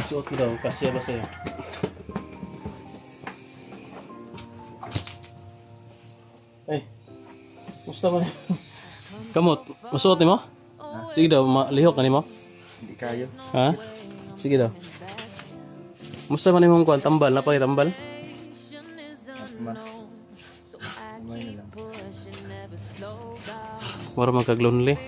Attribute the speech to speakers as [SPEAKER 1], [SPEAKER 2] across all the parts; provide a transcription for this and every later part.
[SPEAKER 1] Suot mo daw, kasya ba sa'yo? Ay, musta ba niya? Kamot, masuot ni mo? Sige daw, lihok na ni mo?
[SPEAKER 2] Hindi kayo.
[SPEAKER 1] Ha? Sige daw. Musta man yung kuwan? Tambal, napakitambal?
[SPEAKER 2] Man. Umay na lang.
[SPEAKER 1] Mura magkag-lonely.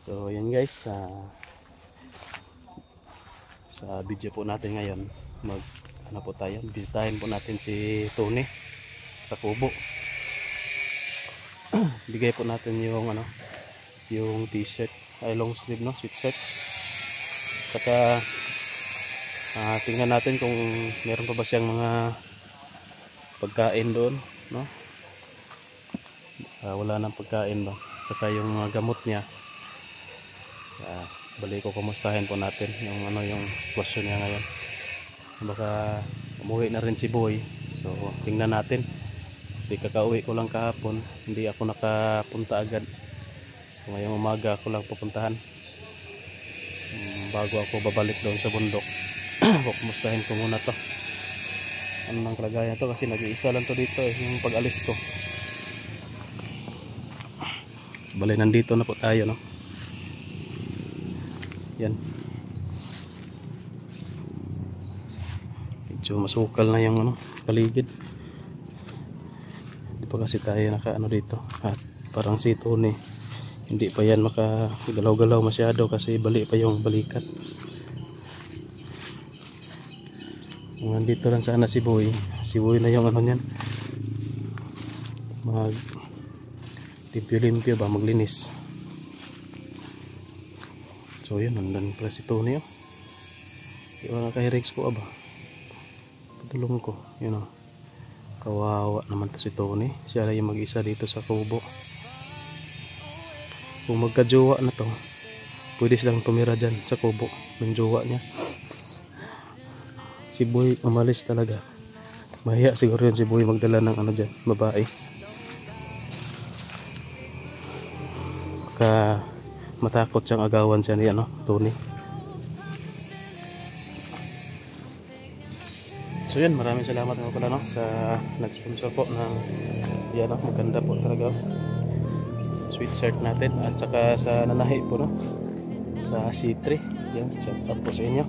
[SPEAKER 1] So yan guys, sa video po natin ngayon, ano po tayo, bisitahin po natin si Tony sa kubo. Bigay po natin yung yung t-shirt, ay long sleeve no, sweatshirt. Saka tingnan natin kung meron pa ba siyang mga pagkain doon, no? Wala nang pagkain ba? Saka yung mga gamot niya. Balik ko kumustahin po natin yung yung sitwasyon niya ngayon. Baka umuwi na rin si Boy, so tingnan natin kasi kakauwi ko lang kahapon, hindi ako nakapunta agad, so ngayong umaga ako lang pupuntahan bago ako babalik doon sa bundok. Kumustahin ko muna to, ano nang kalagayan to, kasi nag-iisa lang to dito yung pag-alis ko. Bali nandito na po tayo, no? Yan, medyo masukal na yung paligid. Hindi pa kasi tayo dito, at parang si Tony hindi pa yan makagalaw-galaw masyado kasi bali pa yung balikat. Nandito lang sana si Boy na yung niyan, mag limpyo-limpyo ba, maglinis. So yun, nandan pala si Tony. Di ba nakahirex ko ba? Patulong ko, yun o. Kawawa naman to si Tony. Siya lang yung mag-isa dito sa kubo. Kung magka-jowa na to, pwede silang tumira dyan sa kubo ng jowa niya. Si Boy umalis talaga. Mahiya siguro yun si Boy magdala ng dyan, babae. Matakot siyang agawan siya ni Tony. So yan, maraming salamat nga pala sa nag-sponsor po ng maganda po talaga sweatshirt natin, at saka sa nanahi po sa C3. Yan, shout out po sa inyo.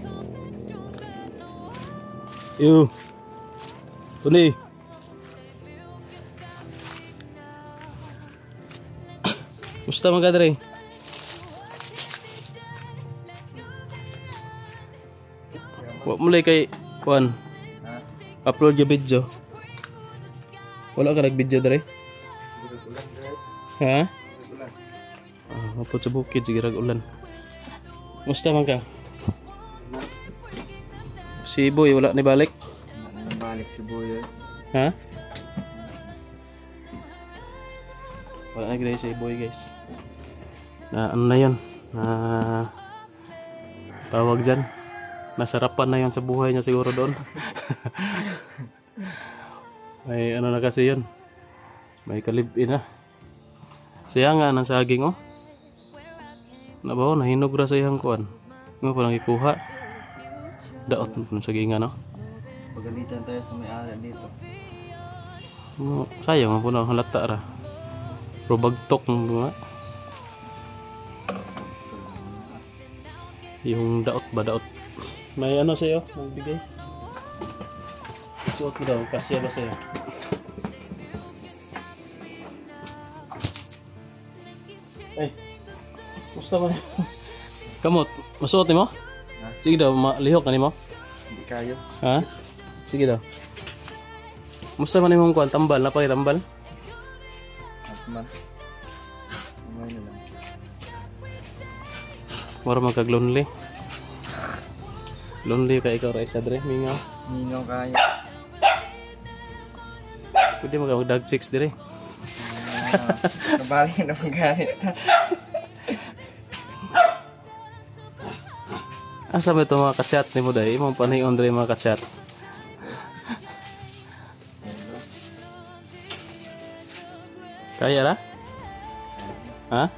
[SPEAKER 1] Yo Tony, musta mga kadre? Wala mulai kay kuan upload yung video. Wala ka nag-video dere? Ha? Upload sa bukid, sige rag-ulan. Musta man ka? Si Boy wala ni balik?
[SPEAKER 2] Balik si Boy.
[SPEAKER 1] Ha? Wala na gray si Boy guys. Na na yun? Tawag dyan, nasarapan na yun sa buhay niya siguro doon. May na kasi yun, may kalibin na. Sayang ng saging nabaho, nahinog ra sa iyang kuan. Nga parang ikuha daot ng saging
[SPEAKER 2] Pagalitan tayo sa may-ari dito.
[SPEAKER 1] Sayang po na halata ra. Pero bagtok mga yung daot ba daot. May sa'yo, magbigay. Isuot mo daw, kasya ba sa'yo? Ay, musta ba niya? Kamot, masuot ni mo? Sige daw, lihok na ni mo?
[SPEAKER 2] Hindi kayo.
[SPEAKER 1] Ha? Sige daw. Musta man yung kuwan? Tambal, napakitambal?
[SPEAKER 2] Man. Umay na lang.
[SPEAKER 1] Mura magkag-lonely. Lonely ka ikaw ra isa dre, mingaw.
[SPEAKER 2] Mingaw kaya.
[SPEAKER 1] Pwede mag-dag chicks dire.
[SPEAKER 2] Nabali na magalit.
[SPEAKER 1] Asa ba ito mga kachat ni mo day? Imong panion dre mga kachat. Kaya ra? Ha?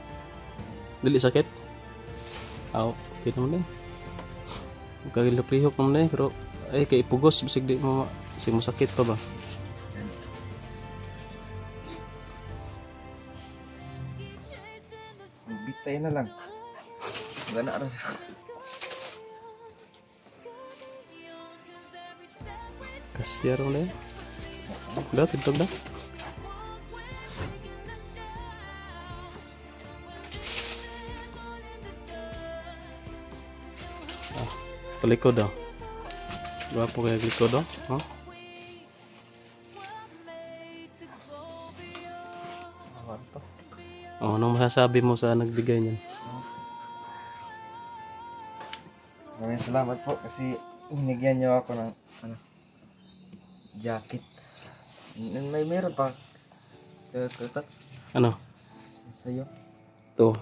[SPEAKER 1] Dili sakit? Aw, okay naman eh. Kagilok-lihok naman eh, pero ay kay pugos bisig di mo bisig mo sakit pa ba?
[SPEAKER 2] Bitay na lang. Gana ra.
[SPEAKER 1] Kasya ron eh. Dah, tintog dah. Palikod daw. Gwapo kaya likod daw. Oh. Oh, anong masasabi mo sa nagbigay niyan?
[SPEAKER 2] Maraming salamat po kasi hinigyan niyo ako ng jacket. May meron pa. Kakat
[SPEAKER 1] Ano?
[SPEAKER 2] sa'yo.
[SPEAKER 1] To.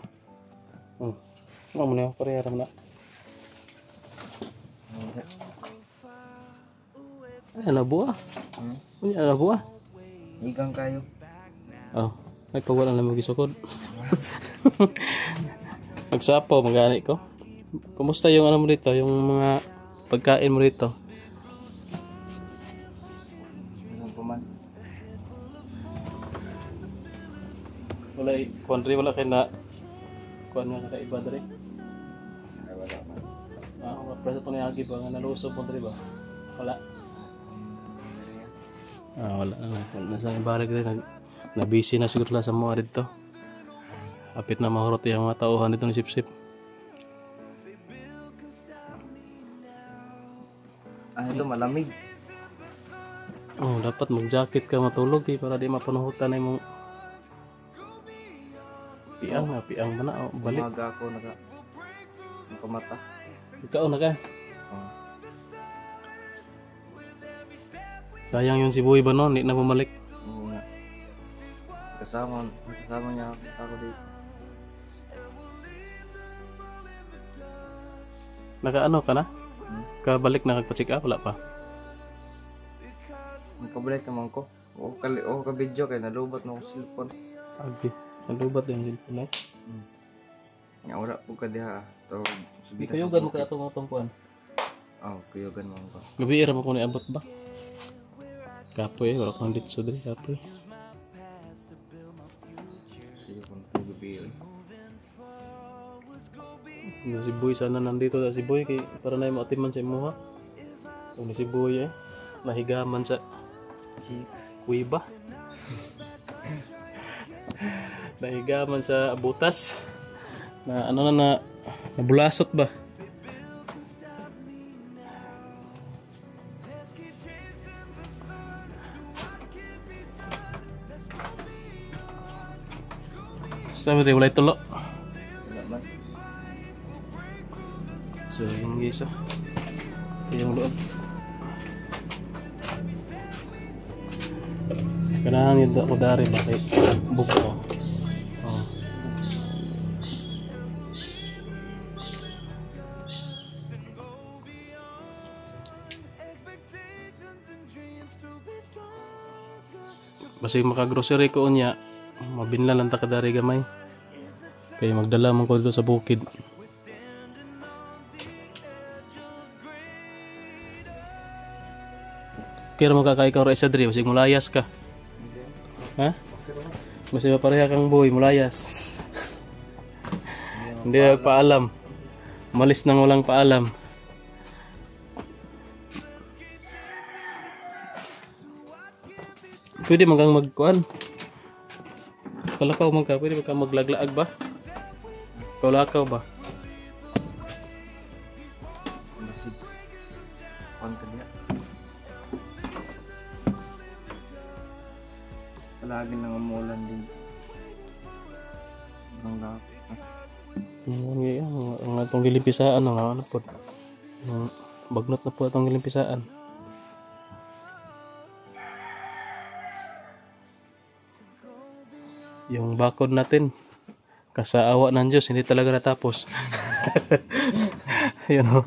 [SPEAKER 1] Oh. Ano mo na pareha na. Ay, nabuha. Ano nabuha?
[SPEAKER 2] Igang kayo.
[SPEAKER 1] Oh, ay pagwala na magisukod. Magsapo, magani ko. Kumusta yung ano mo dito, yung mga pagkain mo dito?
[SPEAKER 2] Ilang puman.
[SPEAKER 1] Wala, country wala kay na kuan nga kakaiba dre.
[SPEAKER 2] Ay wala man.
[SPEAKER 1] Ah, preso pa niya ba nga naluso po dre ba? Wala. Ah, wala na. Nasa balik din na busy na siguro sa mga dito. Apit na mahurot yung mga tauhan dito ni Sip-Sip.
[SPEAKER 2] Ito malamig.
[SPEAKER 1] Oh, dapat mag-jacket ka matulog eh para di mapanuhutan na yung piang ba na? Oh, balik.
[SPEAKER 2] Umaga ako nakamata.
[SPEAKER 1] Ikaw na ka.
[SPEAKER 2] Oh.
[SPEAKER 1] Sayang yung si Boy ba no? Hindi na bumalik.
[SPEAKER 2] Oo nga. Kasama niya ako dito.
[SPEAKER 1] Naka-ano ka na? Kabalik na kagpa-check up? Wala pa?
[SPEAKER 2] Nakabalik naman ko. O ka-video kaya nalubot na akong cellphone.
[SPEAKER 1] Okay. Nalubat yung cellphone eh.
[SPEAKER 2] Nga wala po ka diha.
[SPEAKER 1] Di kayugan mo ka itong tungkuan.
[SPEAKER 2] Oo, kayugan mo ko.
[SPEAKER 1] Gabi ira mo kung niabot ba? Kapoy eh. Wala kang ditso dali. Kapoy.
[SPEAKER 2] Sige kung ito gabi yun.
[SPEAKER 1] Si Boy sana nandito si Boy kay para na yung maatiman sa imuha. Kung si Boy eh. Nahigaman sa kuiba. Nahigaman sa butas. Na ano na nabulasot ba? Sabi rin wala tulo.
[SPEAKER 2] Wala man.
[SPEAKER 1] So yung gisa. Yung loob. Kailangan yun ako dari ba kay buko. Oh. Basta maka-grocery ko unya, mabinla lang ta kadari gamay. Kaya magdala man ko dito sa bukid. Kaya magkakain ka rin sa diri, basig mulayas ka. Ha? Basta mapareha kang boy, mulayas. Hindi na paalam. Malis nang walang paalam. Pwede magang magkuhan. Kalakaw magka, pwede magka maglaglaag ba? Kalakaw ba?
[SPEAKER 2] Masig. Pangka diha. Palagi nang umulan din. Ang lapit.
[SPEAKER 1] Ang atong gilimpisaan ang ano po. Bagnot na po atong gilimpisaan. Yung bakod natin, kasaawa ng Diyos, hindi talaga natapos. Yun o.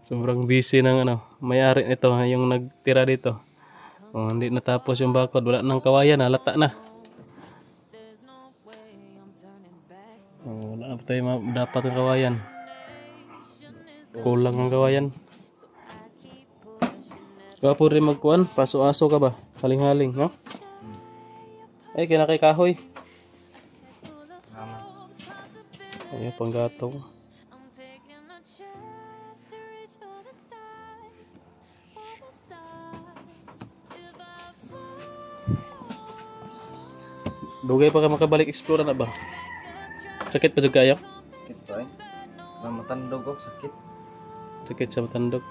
[SPEAKER 1] Sobrang busy ng may-ari nito, yung nagtira dito. Hindi natapos yung bakod, wala nang kawayan, halata na. Wala na pa tayo dapat ng kawayan. Kulang ang kawayan. Gwapo rin magkuhan, paso-aso ka ba? Haling-haling, no? Ay, kinakay kahoy. Ayan, panggatong. Dugay pa ka makabalik explore na ba? Sakit pa juga kayo?
[SPEAKER 2] Sakit pa eh. Matandog ako, sakit.
[SPEAKER 1] Sakit sa matandog.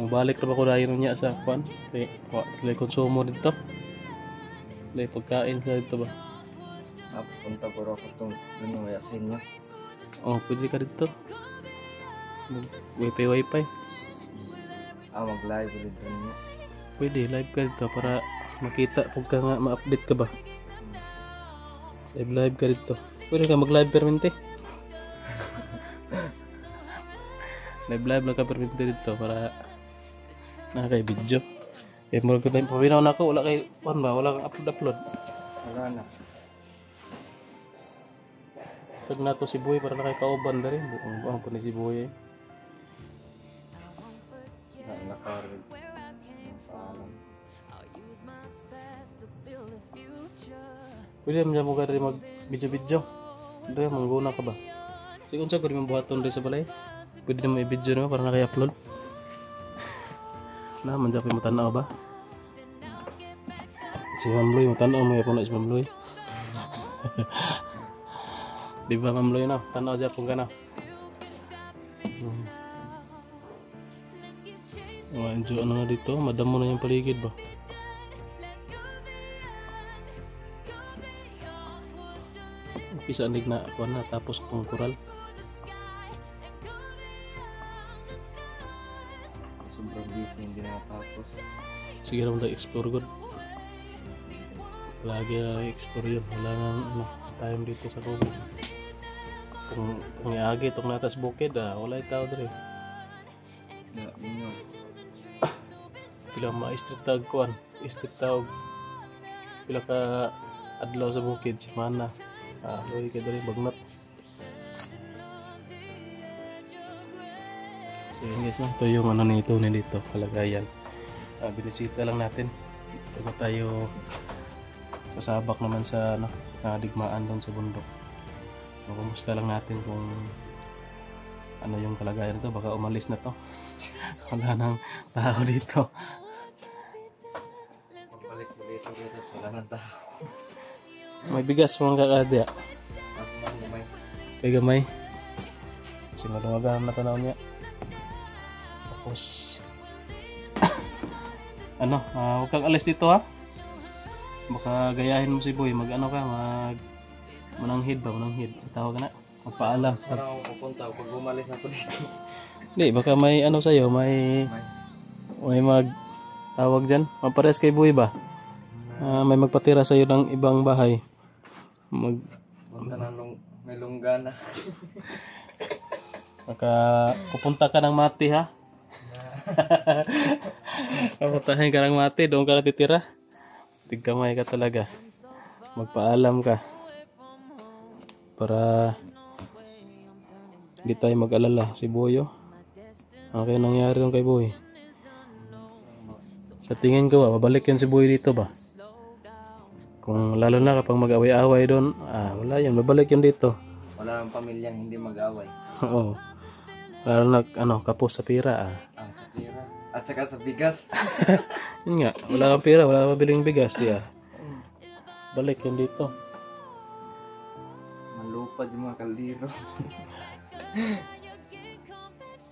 [SPEAKER 1] Balik na ba ko dahil niya sa kwan? Sila konsumo dito. Sila pagkain sa dito ba?
[SPEAKER 2] Punta po ako itong may asin niya.
[SPEAKER 1] Pwede ka dito. Wifi.
[SPEAKER 2] Mag-live ulit niya.
[SPEAKER 1] Pwede, live ka dito para makita kung ka nga ma-update ka ba. Live ka dito. Pwede ka mag-live permente. live lang ka permente dito para nakakay video. Mura ko tayo pabinaw na ako, wala kay kuan ba, wala kang upload.
[SPEAKER 2] Wala na.
[SPEAKER 1] Tag na to si Boy para nakay kauban na rin. Buong ko ni si Boy eh.
[SPEAKER 2] Nakarin.
[SPEAKER 1] Pwede mo dyan mo ka rin mag video. Pwede mangguna ka ba? Sige kung saan ko rin mabuhaton rin sa balay. Pwede naman i-video naman para nakay-upload. Man dyan mo tanaw ba? Si Ma'am Loy, matanaw mo yapon na si Ma'am Loy. Di ba Ma'am Loy na? Tanaw dyan po ka na. Enjoy na dito, madam mo na yung paligid ba? Pisa andig na ako na tapos pong kural.
[SPEAKER 2] Sobrang busy, hindi na natapos.
[SPEAKER 1] Sige naman tayo explore good. Lagi na explore yun. Wala nang time dito sa kubo. Kung iagi itong natas bukid wala yung tao dito. Pila ma-street tag kuan. Street tag. Pila ka adlaw sa bukid. Simana. Loy ka dali bagnat. So yun guys, ito yung nito dito, kalagayan. Binisita lang natin bago tayo sasabak naman sa digmaan doon sa bundok. Kumusta lang natin kung ano yung kalagayan nito, baka umalis na to. Wala nang tao dito.
[SPEAKER 2] Balik dito wala nang tao.
[SPEAKER 1] May bigas mga kakadya. Kay gamay. Kasi malumagan na tanaw niya. Tapos huwag kang alis dito ha. Baka gayahin mo si Boy. Mananghid ba? Mananghid. Tawag ka na. Magpaalam.
[SPEAKER 2] Parang ako pupunta pag umalis ako dito.
[SPEAKER 1] Hindi, baka may sa'yo. May tawag dyan. Mapares kay Boy ba? May magpatira sa'yo ng ibang bahay.
[SPEAKER 2] Punta na may lunggana.
[SPEAKER 1] Pupunta ka ng Mati ha. Pupuntahin ka ng Mati, doon ka natitira. Tigkamay ka talaga. Magpaalam ka. Para hindi tayo mag-alala. Si Boyo. Ano kaya nangyari nung kay Boy? Sa tingin ko babalik yan si Boy dito ba? Kung lalo na kapag mag-away-away doon, wala yan, babalik yan dito.
[SPEAKER 2] Wala nang pamilyang hindi mag-away.
[SPEAKER 1] Oo. Lalo na kapos sa pira
[SPEAKER 2] Sa pira. At saka sa bigas.
[SPEAKER 1] Yun nga, wala kang pira, wala kang mabiling bigas diya. Balik yan dito.
[SPEAKER 2] Malupad yung mga kaldero.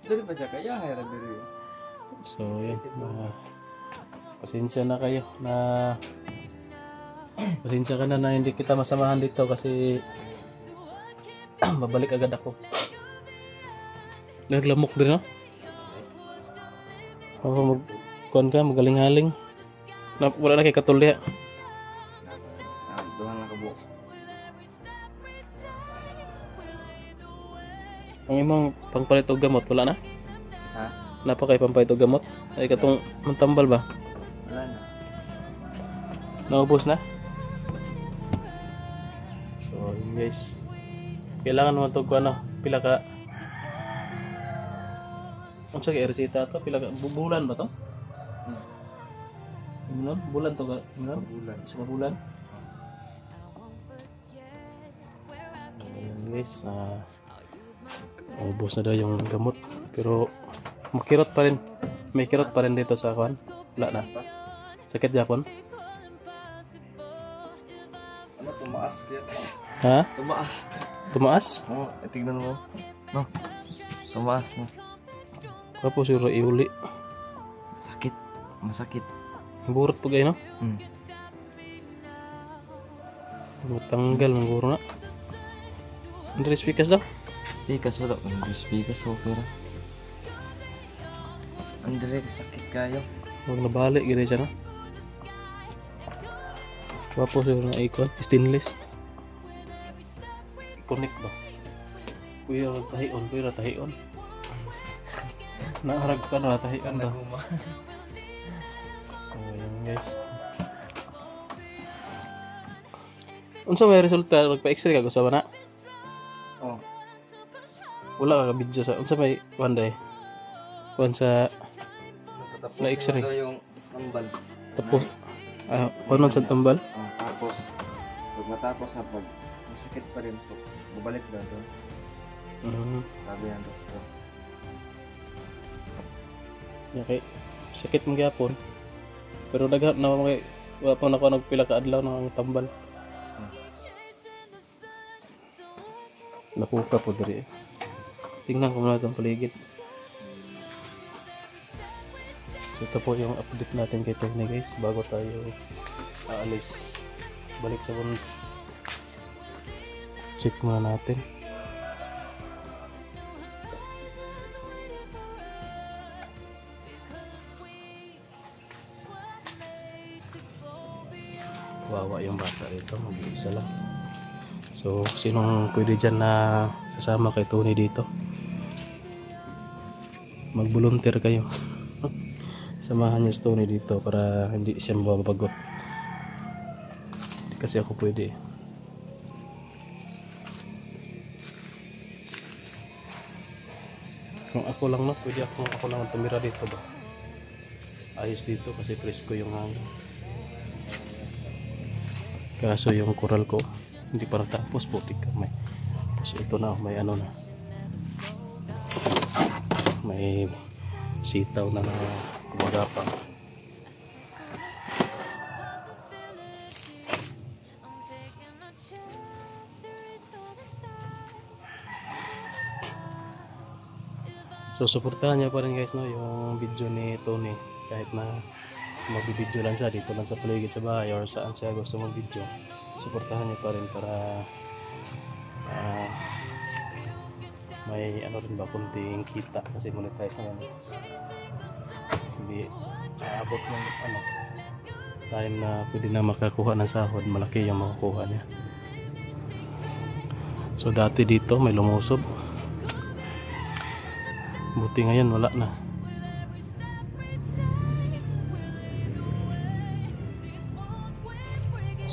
[SPEAKER 2] Dali pa siya kaya hayran dali.
[SPEAKER 1] So yun, pasensya na kayo pasensya ka na hindi kita masamahan dito kasi babalik agad ako. Naglamok din Oh, kuan ka, magaling-haling. Wala na kay katulya.
[SPEAKER 2] Doon lang kabo.
[SPEAKER 1] Ang imong pangpalit og gamot, wala na?
[SPEAKER 2] Ha?
[SPEAKER 1] Napa kay pangpalit og gamot? Ay katong mantambal ba?
[SPEAKER 2] Wala na.
[SPEAKER 1] Naubos na? So, yun guys. Kailangan mo ito kung ano, pila ka... Ano sa resita to? Pila ka... Bulan ba to? Bulan? Bulan to ka?
[SPEAKER 2] Bulan.
[SPEAKER 1] Sa bulan? Ayan guys. Ubos na daw yung gamot. Pero makirot pa rin. May kirot pa rin dito sa kwan. Wala na. Sakit jakon.
[SPEAKER 2] Ano, tumaas kaya?
[SPEAKER 1] Ha?
[SPEAKER 2] Tumaas.
[SPEAKER 1] Tumaas?
[SPEAKER 2] Oo, tignan mo. No. Tumaas mo.
[SPEAKER 1] Kapo siguro iuli.
[SPEAKER 2] Sakit. Masakit.
[SPEAKER 1] Burot po kayo no? Matanggal ng guro na. Andre speakers daw?
[SPEAKER 2] Pikas wala. Pikas okay ra. Andre, sakit kayo.
[SPEAKER 1] Huwag nabalik gila siya no? Kapo siguro na icon. Stainless. Connect ba? Kuya tahion. Kuya tahion. Naharag ka na tahion ba? So yun guys. Unsa may resulta? Nagpa-x-ray ka gusto ba na?
[SPEAKER 2] Oh.
[SPEAKER 1] Wala ka video sa unsa may wanday. Kuan sa na X-ray.
[SPEAKER 2] Ito yung tambal.
[SPEAKER 1] Tapos kuno sa tambal.
[SPEAKER 2] Tapos pag matapos na pag masakit pa rin po. Bubalik daw doon. Sabi ng doktor.
[SPEAKER 1] Okay. Sakit mo gyapon. Pero daghan na kay wa pa nako nagpila ka adlaw ng tambal. Nakuka po diri. Tingnan ko muna itong paligid. So ito po yung update natin kay Tony guys bago tayo aalis. Balik sa bundok. Check muna natin. Wawa yung bata rito, mag-isa lang. So, sinong pwede dyan na sasama kay Tony dito? Mag-volunteer kayo. Samahan niyo si Tony dito para hindi siya mababagot. Hindi kasi ako pwede. Kung ako lang no, pwede ako lang tumira dito ba? Ayos dito kasi presko yung hangin. Kaso yung coral ko hindi pa natapos, putik kamay. So ito na, may ano na. May sitaw na gumagapang. So suportahan niya pa rin guys no, yung video ni Tony. Kahit na magbibideo lang siya dito lang sa paligid sa bahay or saan siya gusto mag-video, suportahan niyo pa rin para may ano rin ba kunting kita kasi monetize na yan. Hindi aabot ng ano time na pwede na makakuha ng sahod, malaki yung makukuha niya. So dati dito may lumusob, buti ngayon wala na.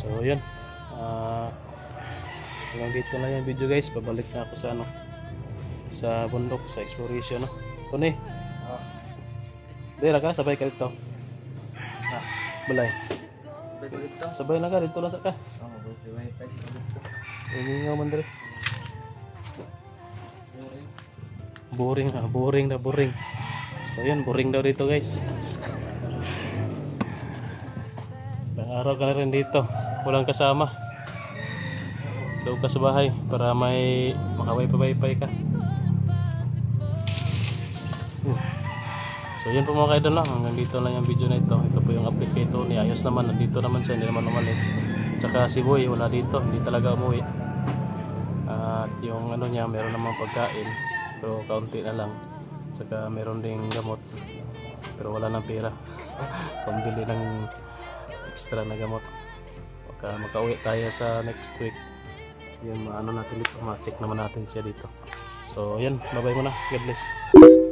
[SPEAKER 1] So yun, hanggang dito na yung video guys. Pabalik na ako sa ano, sa bundok, sa exploration no. Tony, dira ka, sabay ka dito. Balay, sabay na ka dito lang sa ka. Nga man diri. Boring na boring. So yun, boring daw dito guys. Araw ka na rin dito, walang kasama. Doon ka sa bahay para may makaway-pay ka. So yun po mga kaidol lang, hanggang dito lang yung video na ito. Ito po yung update kay Tony. Ayos naman, nandito naman siya, hindi naman umalis. Tsaka si Boy wala dito, hindi talaga umuwi. At yung ano niya, meron namang pagkain, pero kaunti na lang. Tsaka meron ding gamot. pero wala ng pera pambili ng extra na gamot. Baka makauwi tayo sa next week. Yun, maano natin dito, ma-check naman natin siya dito. So, yan, bye-bye muna. God bless.